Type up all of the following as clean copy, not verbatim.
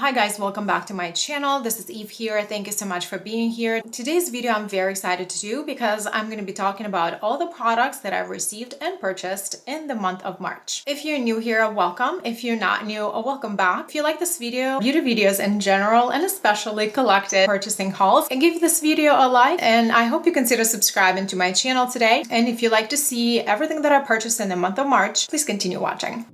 Hi guys, welcome back to my channel. This is Eve here. Thank you so much for being here. Today's video I'm very excited to do because I'm going to be talking about all the products that I've received and purchased in the month of March. If you're new here, welcome. If you're not new, welcome back. If you like this video, beauty videos in general, and especially collected purchasing hauls, and give this video a like, and I hope you consider subscribing to my channel today. And if you like to see everything that I purchased in the month of March, please continue watching.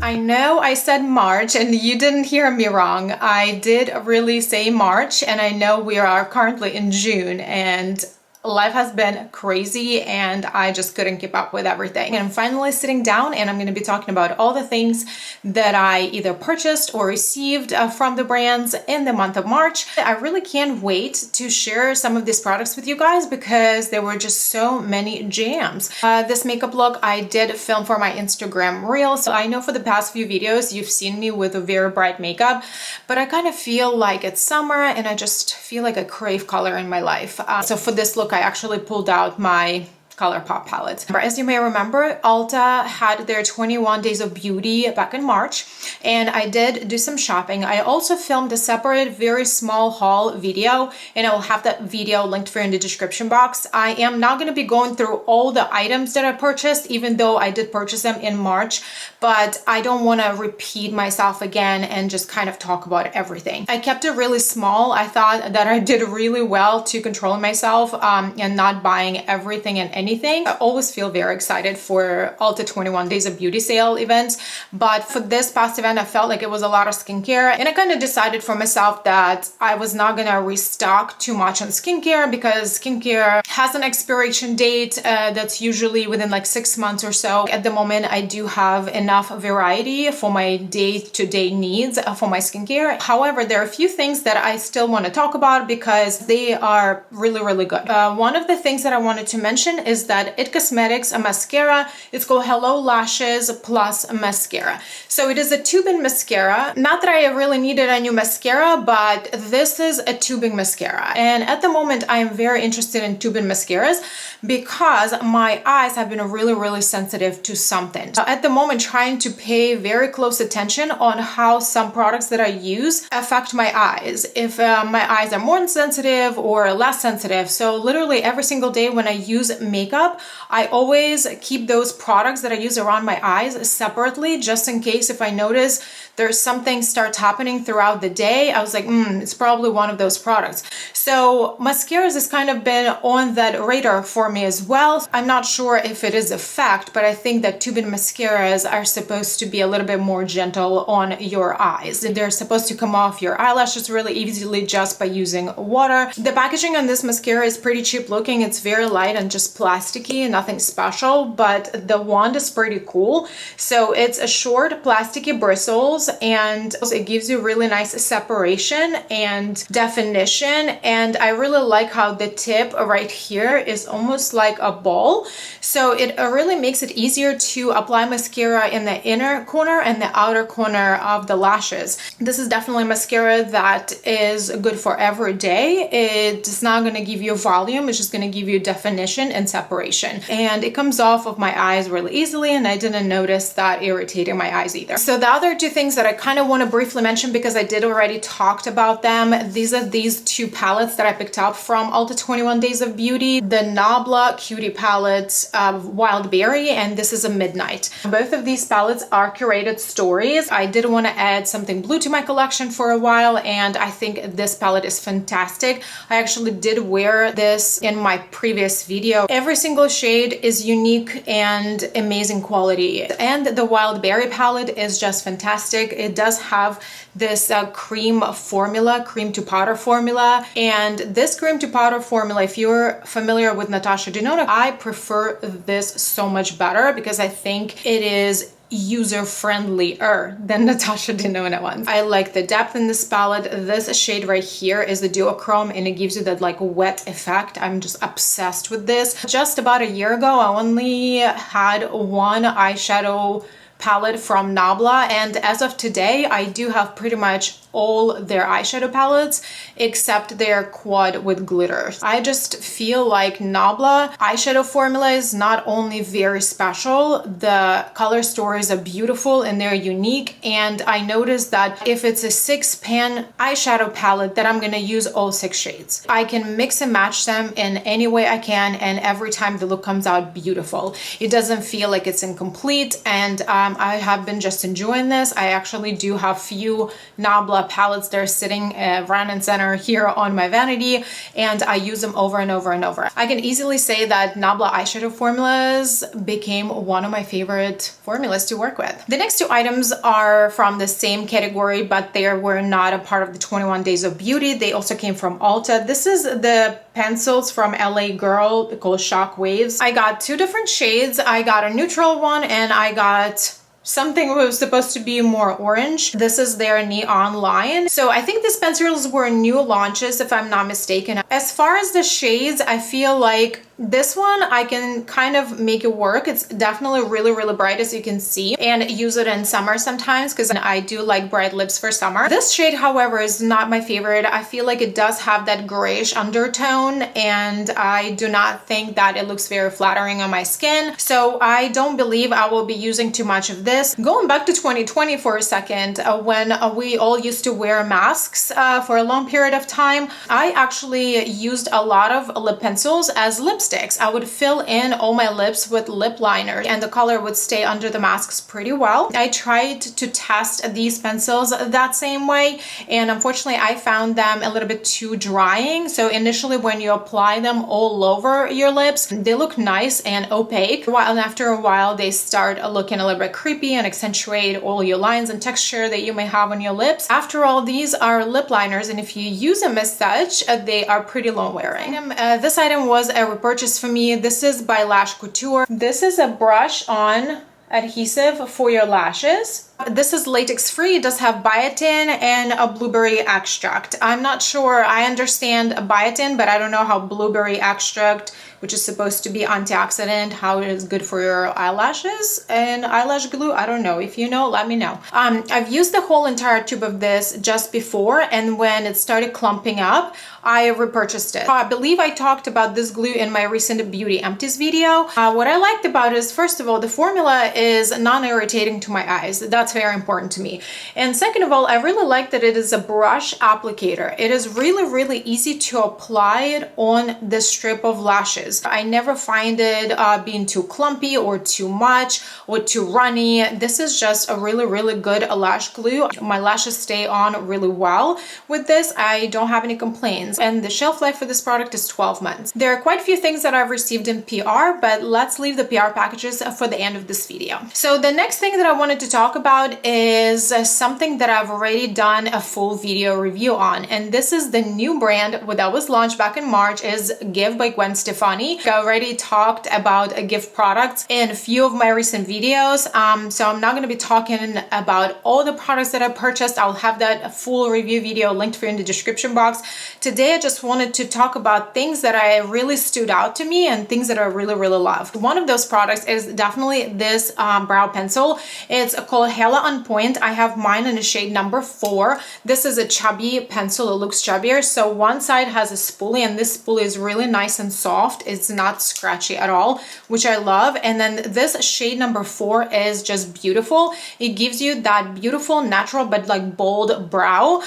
I know I said March and you didn't hear me wrong. I did really say March, and I know we are currently in June and life has been crazy and I just couldn't keep up with everything. And I'm finally sitting down and I'm going to be talking about all the things that I either purchased or received from the brands in the month of March. I really can't wait to share some of these products with you guys because there were just so many jams. This makeup look I did film for my Instagram reel. So I know for the past few videos you've seen me with a very bright makeup, but I kind of feel like it's summer and I just feel like I crave color in my life. So for this look I actually pulled out my ColourPop palette. As you may remember, Ulta had their 21 Days of Beauty back in March, and I did do some shopping. I also filmed a separate, very small haul video, and I'll have that video linked for you in the description box. I am not going to be going through all the items that I purchased, even though I did purchase them in March, but I don't want to repeat myself again and just kind of talk about everything. I kept it really small. I thought that I did really well to control myself and not buying everything and anything. I always feel very excited for Ulta 21 Days of Beauty sale events, but for this past event, I felt like it was a lot of skincare, and I kind of decided for myself that I was not gonna restock too much on skincare because skincare has an expiration date that's usually within like 6 months or so. At the moment, I do have enough variety for my day-to-day needs for my skincare. However, there are a few things that I still want to talk about because they are really, really good. One of the things that I wanted to mention is that IT Cosmetics, a mascara. It's called Hello Lashes Plus Mascara. So it is a tubing mascara. Not that I really needed a new mascara, but this is a tubing mascara. And at the moment, I am very interested in tubing mascaras because my eyes have been really, really sensitive to something. At the moment, trying to pay very close attention on how some products that I use affect my eyes. If my eyes are more sensitive or less sensitive. So literally every single day when I use makeup, I always keep those products that I use around my eyes separately, just in case if I notice there's something starts happening throughout the day. I was like, it's probably one of those products. So mascaras has kind of been on that radar for me as well. I'm not sure if it is a fact, but I think that tubing mascaras are supposed to be a little bit more gentle on your eyes. They're supposed to come off your eyelashes really easily just by using water. The packaging on this mascara is pretty cheap looking. It's very light and just plasticky, nothing special, but the wand is pretty cool. So it's a short plasticky bristles, and it gives you really nice separation and definition. And I really like how the tip right here is almost like a ball. So it really makes it easier to apply mascara in the inner corner and the outer corner of the lashes. This is definitely mascara that is good for every day. It's not going to give you volume, it's just going to give you definition and separation. And it comes off of my eyes really easily, and I didn't notice that irritating my eyes either. So the other two things that I kind of want to briefly mention because I did already talked about them. These are these two palettes that I picked up from Ulta 21 Days of Beauty. The Nabla Cutie palette, Wild Berry, and this is a Midnight. Both of these palettes are curated stories. I did want to add something blue to my collection for a while, and I think this palette is fantastic. I actually did wear this in my previous video. Every single shade is unique and amazing quality, and the Wild Berry palette is just fantastic. It does have this cream formula, cream to powder formula, and this cream to powder formula, if you're familiar with Natasha Denona, I prefer this so much better because I think it is user-friendlier than Natasha Denona ones. I like the depth in this palette. This shade right here is the duochrome, and it gives you that like wet effect. I'm just obsessed with this. Just about a year ago, I only had one eyeshadow palette from Nabla, and as of today I do have pretty much all their eyeshadow palettes except their quad with glitters. I just feel like Nabla eyeshadow formula is not only very special, the color stories are beautiful and they're unique, and I noticed that if it's a 6-pan eyeshadow palette that I'm gonna use all 6 shades. I can mix and match them in any way I can, and every time the look comes out beautiful. It doesn't feel like it's incomplete, and I have been just enjoying this. I actually do have few Nabla palettes that are sitting front and center here on my vanity, and I use them over and over and over. I can easily say that Nabla eyeshadow formulas became one of my favorite formulas to work with. The next 2 items are from the same category, but they were not a part of the 21 Days of Beauty. They also came from Ulta. This is the pencils from LA Girl called Shock Waves. I got 2 different shades. I got a neutral one and I got something that was supposed to be more orange. This is their Neon line. So I think these pencils were new launches, if I'm not mistaken. As far as the shades, I feel like this one I can kind of make it work. It's definitely really bright, as you can see, and use it in summer sometimes because I do like bright lips for summer. This shade, however, is not my favorite. I feel like it does have that grayish undertone, and I do not think that it looks very flattering on my skin. So I don't believe I will be using too much of this. Going back to 2020 for a second, when we all used to wear masks for a long period of time, I actually used a lot of lip pencils as lipsticks. I would fill in all my lips with lip liner and the color would stay under the masks pretty well. I tried to test these pencils that same way, and unfortunately I found them a little bit too drying. So initially when you apply them all over your lips, they look nice and opaque, while after a while they start looking a little bit creepy and accentuate all your lines and texture that you may have on your lips. After all, these are lip liners, and if you use them as such, they are pretty long wearing. This item was a repurchase for me. This is by Lash Couture. This is a brush on adhesive for your lashes. This is latex free. It does have biotin and a blueberry extract. I'm not sure. I understand biotin, but I don't know how blueberry extract, which is supposed to be antioxidant, how it is good for your eyelashes and eyelash glue. I don't know. If you know, let me know. I've used the whole entire tube of this just before, and when it started clumping up, I repurchased it. I believe I talked about this glue in my recent Beauty Empties video. What I liked about it is, first of all, the formula is non-irritating to my eyes. That's very important to me. And second of all, I really like that it is a brush applicator. It is really easy to apply it on the strip of lashes. I never find it being too clumpy or too much or too runny. This is just a really good lash glue. My lashes stay on really well with this. I don't have any complaints. And the shelf life for this product is 12 months. There are quite a few things that I've received in PR, but let's leave the PR packages for the end of this video. So the next thing that I wanted to talk about is something that I've already done a full video review on, and this is the new brand that was launched back in March, is Give by Gwen Stefani. I already talked about Give products in a few of my recent videos, so I'm not going to be talking about all the products that I purchased. I'll have that full review video linked for you in the description box. Today I just wanted to talk about things that I really stood out to me and things that I really loved. One of those products is definitely this brow pencil. It's called Hella on Point. I have mine in a shade number 4. This is a chubby pencil. It looks chubbier. So one side has a spoolie, and this spoolie is really nice and soft. It's not scratchy at all, which I love. And then this shade number 4 is just beautiful. It gives you that beautiful, natural, but like bold brow,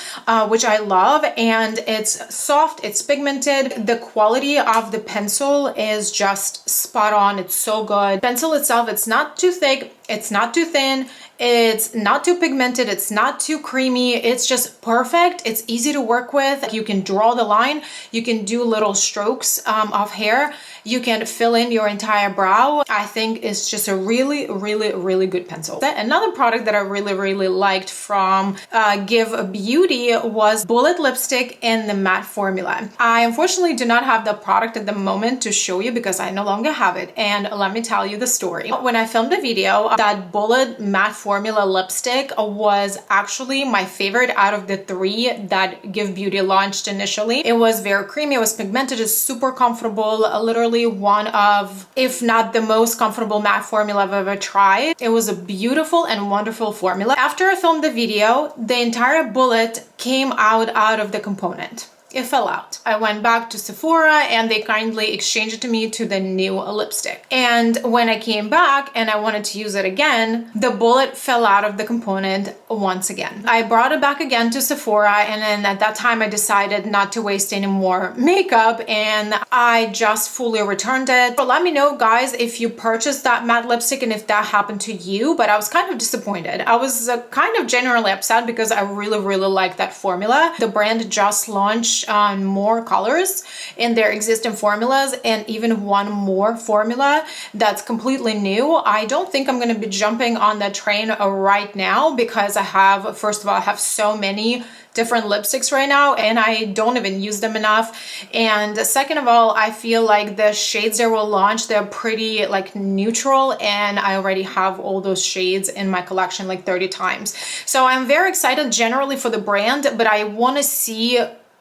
which I love. And it's soft, it's pigmented. The quality of the pencil is just spot on. It's so good. Pencil itself, it's not too thick, it's not too thin, it's not too pigmented, it's not too creamy. It's just perfect. It's easy to work with. You can draw the line, you can do little strokes of hair, you can fill in your entire brow. I think it's just a really good pencil. Another product that I really liked from Give Beauty was Bullet lipstick in the matte formula. I unfortunately do not have the product at the moment to show you because I no longer have it, and let me tell you the story. When I filmed the video, that Bullet matte formula lipstick was actually my favorite out of the 3 that Give Beauty launched initially. It was very creamy, it was pigmented, it's super comfortable. Literally definitely one of, if not the most comfortable matte formula I've ever tried. It was a beautiful and wonderful formula. After I filmed the video, the entire bullet came out of the component. It fell out. I went back to Sephora and they kindly exchanged it to me to the new lipstick. And when I came back and I wanted to use it again, the bullet fell out of the component once again. I brought it back again to Sephora, and then at that time I decided not to waste any more makeup and I just fully returned it. But let me know, guys, if you purchased that matte lipstick and if that happened to you. But I was kind of disappointed. I was kind of generally upset because I really like that formula. The brand just launched on more colors in their existing formulas, and even one more formula that's completely new. I don't think I'm going to be jumping on that train right now because I have, first of all, I have so many different lipsticks right now and I don't even use them enough. And second of all, I feel like the shades they will launch, they're pretty like neutral, and I already have all those shades in my collection like 30 times. So I'm very excited generally for the brand, but I want to see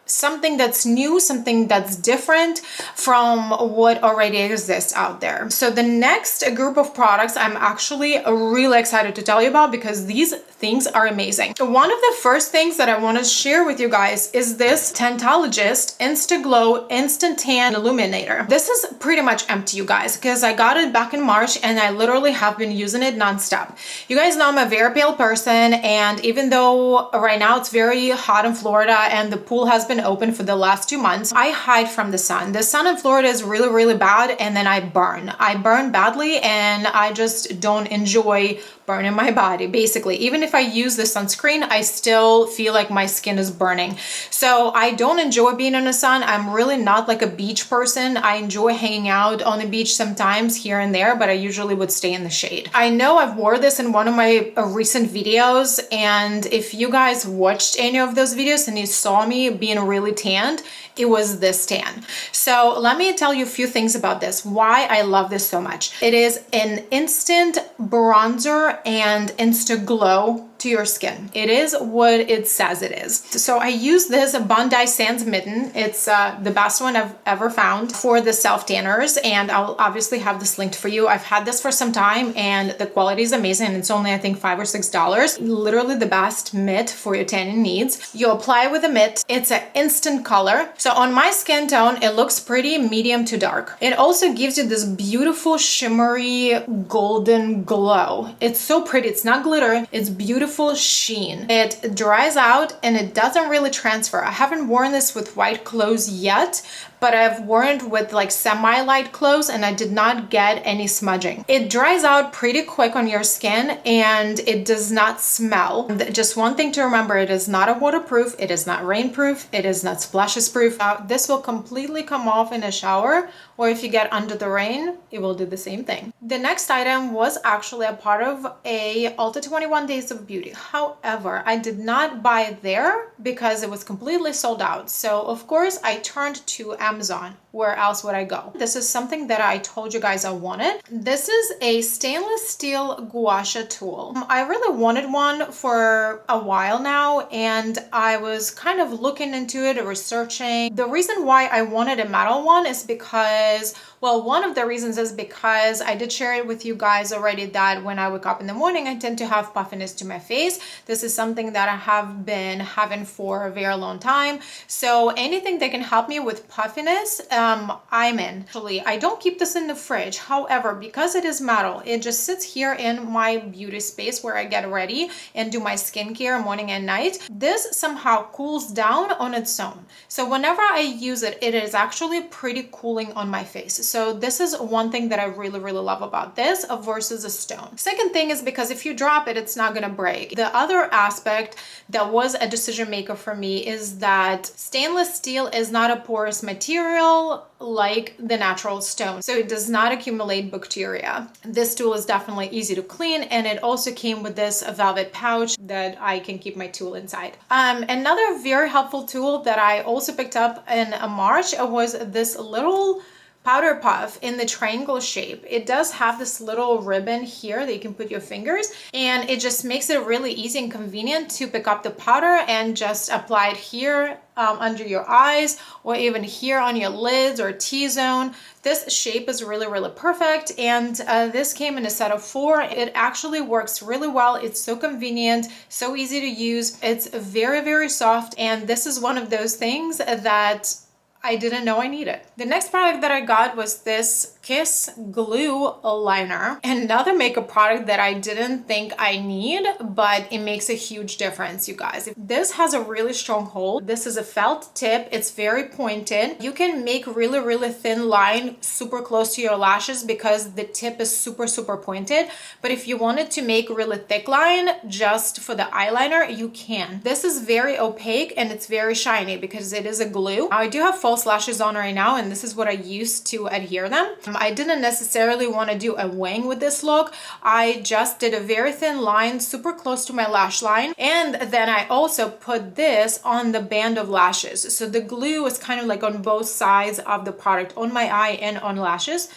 something that's new, something that's different from what already exists out there. So the next group of products I'm actually really excited to tell you about because these things are amazing. One of the first things that I want to share with you guys is this Tantologist Instaglow Instant Tan Illuminator. This is pretty much empty, you guys, because I got it back in March and I literally have been using it nonstop. You guys know I'm a very pale person, and even though right now it's very hot in Florida and the pool has been open for the last 2 months, I hide from the sun. The sun in Florida is really bad, and then I burn. I burn badly, and I just don't enjoy burning my body. Basically, even if I use the sunscreen, I still feel like my skin is burning. So I don't enjoy being in the sun. I'm really not like a beach person. I enjoy hanging out on the beach sometimes here and there, but I usually would stay in the shade. I know I've wore this in one of my recent videos, and if you guys watched any of those videos and you saw me being really tanned, it was this tan. So let me tell you a few things about this, why I love this so much. It is an instant bronzer and insta glow to your skin. It is what it says it is. So I use this Bondi Sands mitten. It's the best one I've ever found for the self tanners, and I'll obviously have this linked for you. I've had this for some time and the quality is amazing. It's only I think $5 or $6. Literally the best mitt for your tanning needs. You apply with a mitt. It's an instant color. So on my skin tone, it looks pretty medium to dark. It also gives you this beautiful shimmery golden glow. It's so pretty. It's not glitter. It's beautiful sheen. It dries out and it doesn't really transfer. I haven't worn this with white clothes yet, but I've worn it with like semi-light clothes and I did not get any smudging. It dries out pretty quick on your skin and it does not smell. Just one thing to remember, it is not a waterproof, it is not rainproof, it is not splashes proof. This will completely come off in a shower, or if you get under the rain, it will do the same thing. The next item was actually a part of a Ulta 21 Days of Beauty. However, I did not buy it there because it was completely sold out. So of course I turned to Amazon. Where else would I go? This is something that I told you guys I wanted. This is a stainless steel gua sha tool. I really wanted one for a while now, and I was kind of looking into it, researching. The reason why I wanted a metal one is because, well, one of the reasons is because I did share it with you guys already that when I wake up in the morning, I tend to have puffiness to my face. This is something that I have been having for a very long time. So anything that can help me with puffiness, I'm in. Actually, I don't keep this in the fridge. However, because it is metal, it just sits here in my beauty space where I get ready and do my skincare morning and night. This somehow cools down on its own. So whenever I use it, it is actually pretty cooling on my face. So this is one thing that I really love about this versus a stone. Second thing is because if you drop it, it's not gonna break. The other aspect that was a decision maker for me is that stainless steel is not a porous material like the natural stone, so it does not accumulate bacteria. This tool is definitely easy to clean, and it also came with this velvet pouch that I can keep my tool inside. Another very helpful tool that I also picked up in March was this little Powder Puff in the triangle shape. It does have this little ribbon here that you can put your fingers, and it just makes it really easy and convenient to pick up the powder and just apply it here under your eyes, or even here on your lids or T-zone. This shape is really, really perfect, and this came in a set of 4. It actually works really well. It's so convenient, so easy to use. It's very, very soft, and this is one of those things that I didn't know I needed. The next product that I got was this Kiss Glue Liner. Another makeup product that I didn't think I need, but it makes a huge difference, you guys. This has a really strong hold. This is a felt tip. It's very pointed. You can make really, really thin line super close to your lashes because the tip is super, super pointed. But if you wanted to make really thick line just for the eyeliner, you can. This is very opaque and it's very shiny because it is a glue. I do have false lashes on right now, and this is what I use to adhere them. I didn't necessarily want to do a wing with this look. I just did a very thin line super close to my lash line, and then I also put this on the band of lashes. So the glue is kind of like on both sides of the product, on my eye and on lashes.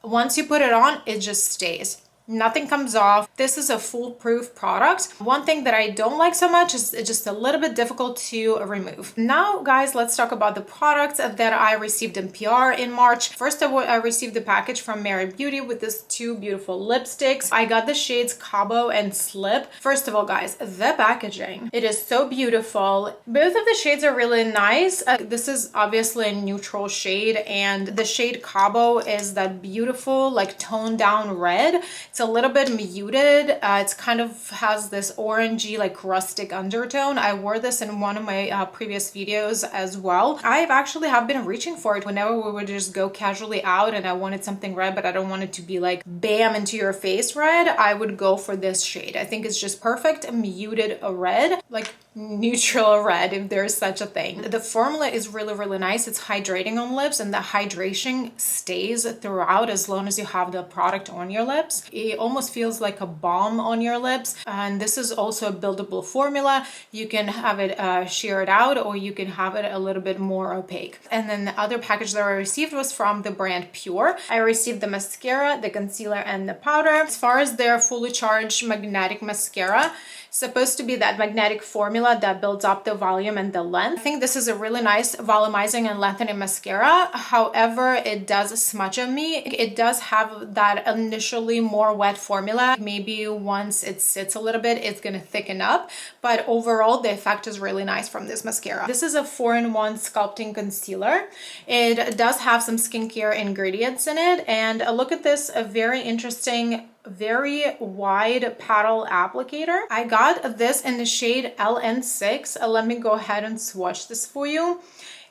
Once you put it on, it just stays. Nothing comes off. This is a foolproof product. One thing that I don't like so much is it's just a little bit difficult to remove. Now, guys, let's talk about the products that I received in PR in March. First of all, I received the package from Mary Beauty with these 2 beautiful lipsticks. I got the shades Cabo and Slip. First of all, guys, the packaging, it is so beautiful. Both of the shades are really nice. This is obviously a neutral shade, and the shade Cabo is that beautiful, like toned down red. It's a little bit muted. It's kind of has this orangey, like rustic undertone. I wore this in one of my previous videos as well. I've actually have been reaching for it whenever we would just go casually out and I wanted something red, but I don't want it to be like bam into your face red. I would go for this shade. I think it's just perfect, muted red, like neutral red, if there's such a thing. The formula is really, really nice. It's hydrating on lips, and the hydration stays throughout as long as you have the product on your lips. It almost feels like a balm on your lips. And this is also a buildable formula. You can have it sheared out, or you can have it a little bit more opaque. And then the other package that I received was from the brand Pure. I received the mascara, the concealer, and the powder. As far as their fully charged magnetic mascara, supposed to be that magnetic formula that builds up the volume and the length. I think this is a really nice volumizing and lengthening mascara. However, it does smudge on me. It does have that initially more wet formula. Maybe once it sits a little bit, it's gonna thicken up. But overall, the effect is really nice from this mascara. This is a 4-in-1 sculpting concealer. It does have some skincare ingredients in it. And look at this, a very interesting, very wide paddle applicator. I got this in the shade LN6. Let me go ahead and swatch this for you.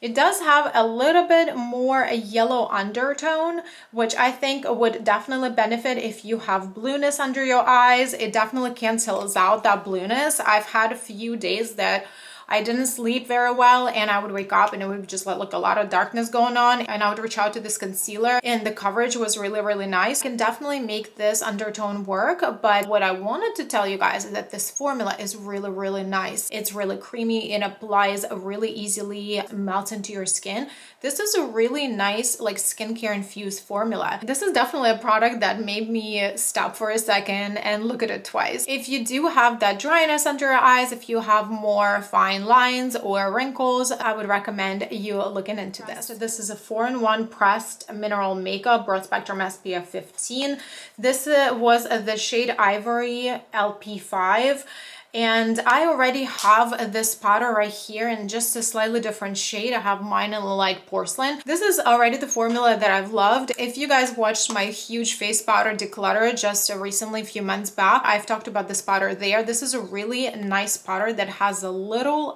It does have a little bit more a yellow undertone, which I think would definitely benefit if you have blueness under your eyes. It definitely cancels out that blueness. I've had a few days that I didn't sleep very well, and I would wake up and it would just like a lot of darkness going on, and I would reach out to this concealer, and the coverage was really, really nice. You can definitely make this undertone work, but what I wanted to tell you guys is that this formula is really, really nice. It's really creamy. It applies really easily, melts into your skin. This is a really nice like skincare infused formula. This is definitely a product that made me stop for a second and look at it twice. If you do have that dryness under your eyes, if you have more fine lines or wrinkles, I would recommend you looking into this. So this is a 4-in-1 pressed mineral makeup, broad spectrum SPF 15. This was the shade Ivory LP5. And I already have this powder right here in just a slightly different shade. I have mine in light porcelain. This is already the formula that I've loved. If you guys watched my huge face powder declutter just recently, a few months back, I've talked about this powder there. This is a really nice powder that has a little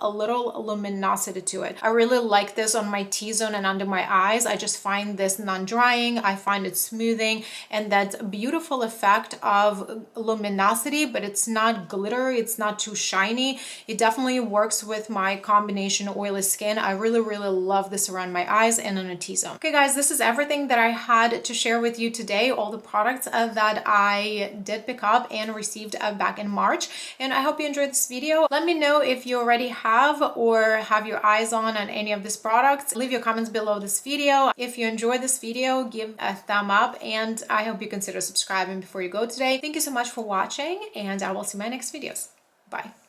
luminosity to it. I really like this on my T-zone and under my eyes. I just find this non-drying. I find it smoothing, and that beautiful effect of luminosity, but it's not glittery. It's not not too shiny. It definitely works with my combination oily skin. I really, really love this around my eyes and on a T-zone. Okay guys, this is everything that I had to share with you today, all the products that I did pick up and received back in March, and I hope you enjoyed this video. Let me know if you already have or have your eyes on any of these products. Leave your comments below this video. If you enjoyed this video, give a thumb up, and I hope you consider subscribing before you go today. Thank you so much for watching, and I will see you in my next videos. Bye.